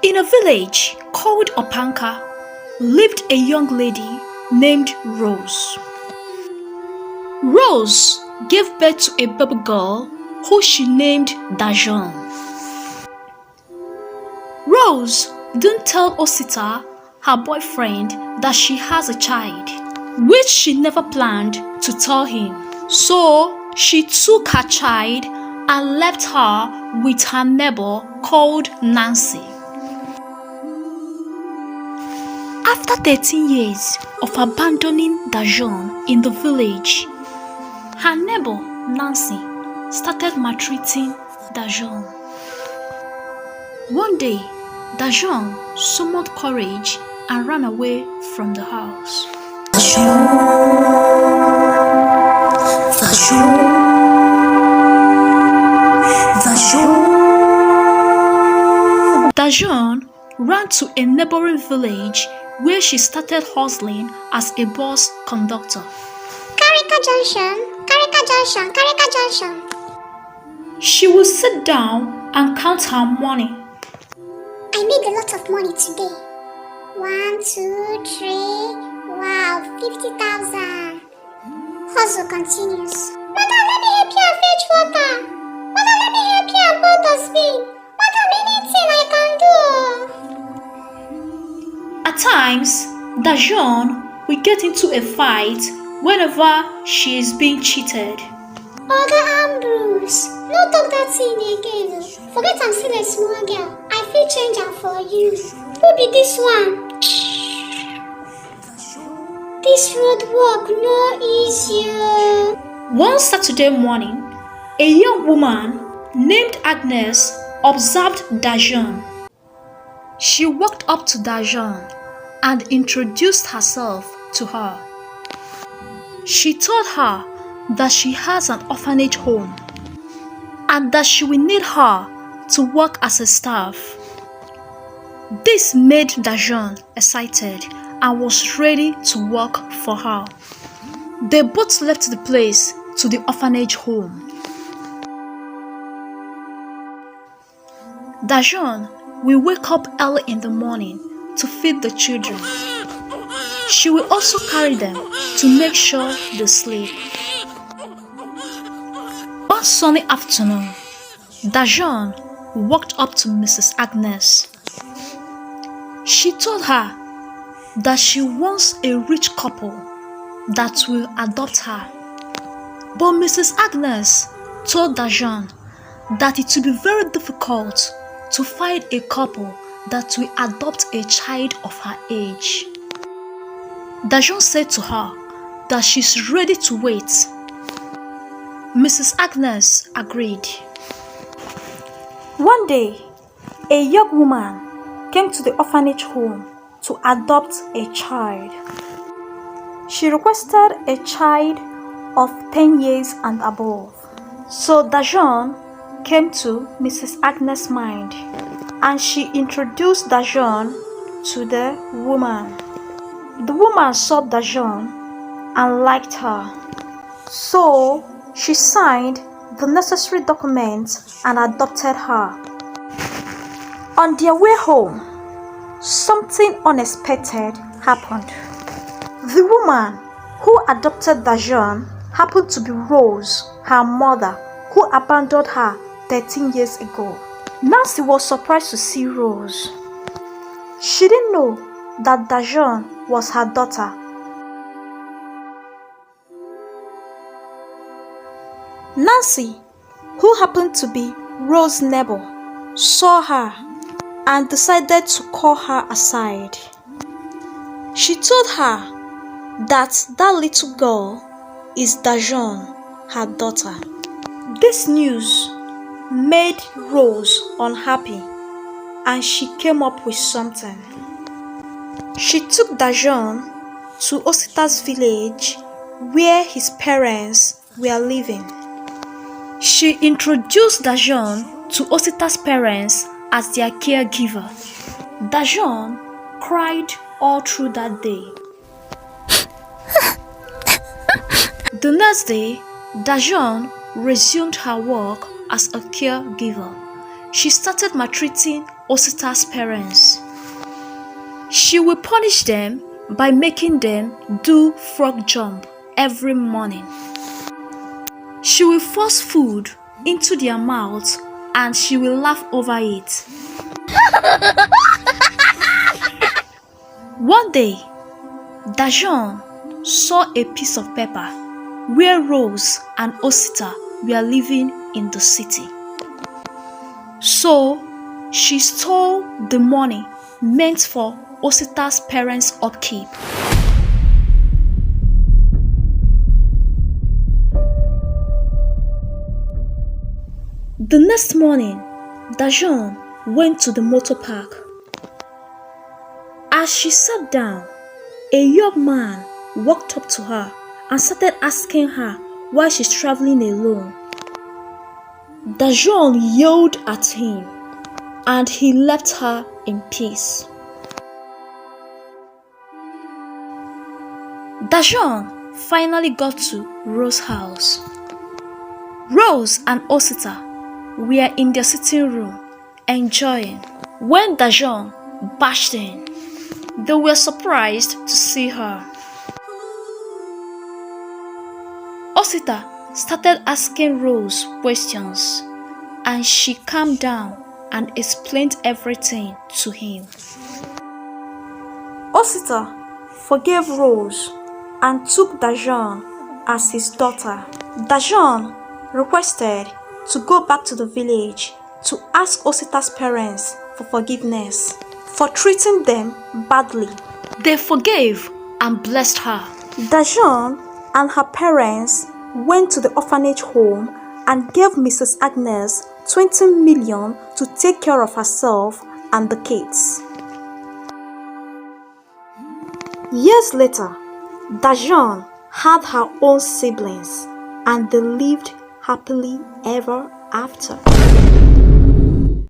In a village called Opanka lived a young lady named Rose. Rose gave birth to a baby girl who she named Dajon. Rose didn't tell Osita, her boyfriend, that she has a child, which she never planned to tell him. So she took her child and left her with her neighbor called Nancy. After 13 years of abandoning Dajon in the village, her neighbor Nancy started maltreating Dajon. One day, Dajon summoned courage and ran away from the house. Dajon ran to a neighboring village where she started hustling as a bus conductor. Karika Junction, Karika Junction, Karika Junction. She would sit down and count her money. I made a lot of money today. 1, 2, 3. Wow, 50,000. Hustle continues. Mother, let me help you and fetch water. Mother, let me help you and pour dustbin. Mother, anything I can do. At times, Dajon will get into a fight whenever she is being cheated. Oga Ambrose, no talk that thing again. Forget I'm still a small girl. I feel change am for you. Who be this one? This road work no easier. One Saturday morning, a young woman named Agnes observed Dajon. She walked up to Dajon and introduced herself to her. She told her that she has an orphanage home and that she will need her to work as a staff. This made Dajon excited and was ready to work for her. They both left the place to the orphanage home. Dajon will wake up early in the morning to feed the children. She will also carry them to make sure they sleep. One sunny afternoon, Dajon walked up to Mrs. Agnes. She told her that she wants a rich couple that will adopt her. But Mrs. Agnes told Dajon that it will be very difficult to find a couple that will adopt a child of her age. Dajon said to her that she's ready to wait. Mrs. Agnes agreed. One day, a young woman came to the orphanage home to adopt a child. She requested a child of 10 years and above. So Dajon came to Mrs. Agnes' mind and she introduced Dajon to the woman. The woman saw Dajon and liked her. So she signed the necessary documents and adopted her. On their way home, something unexpected happened. The woman who adopted Dajon happened to be Rose, her mother, who abandoned her 13 years ago. Nancy was surprised to see Rose. She didn't know that Dajon was her daughter. Nancy, who happened to be Rose's neighbor, saw her and decided to call her aside. She told her that little girl is Dajon, her daughter. This news made Rose unhappy and she came up with something. She took Dajon to Osita's village where his parents were living. She introduced Dajon to Osita's parents as their caregiver. Dajon cried all through that day. The next day, Dajon resumed her work as a caregiver. She started maltreating Osita's parents. She will punish them by making them do frog jump every morning. She will force food into their mouths and she will laugh over it. One day, Dajon saw a piece of paper where Rose and Osita were living in the city. So, she stole the money meant for Osita's parents' upkeep. The next morning, Dajon went to the motor park. As she sat down, a young man walked up to her and started asking her why she's traveling alone. Dajon yelled at him and he left her in peace. Dajon finally got to Rose's house. Rose and Osita were in their sitting room enjoying. When Dajon barged in, they were surprised to see her. Osita started asking Rose questions and she calmed down and explained everything to him. Osita forgave Rose and took Dajon as his daughter. Dajon requested to go back to the village to ask Osita's parents for forgiveness for treating them badly. They forgave and blessed her. Dajon and her parents went to the orphanage home and gave Mrs. Agnes 20 million to take care of herself and the kids. Years later, Dajon had her own siblings and they lived happily ever after.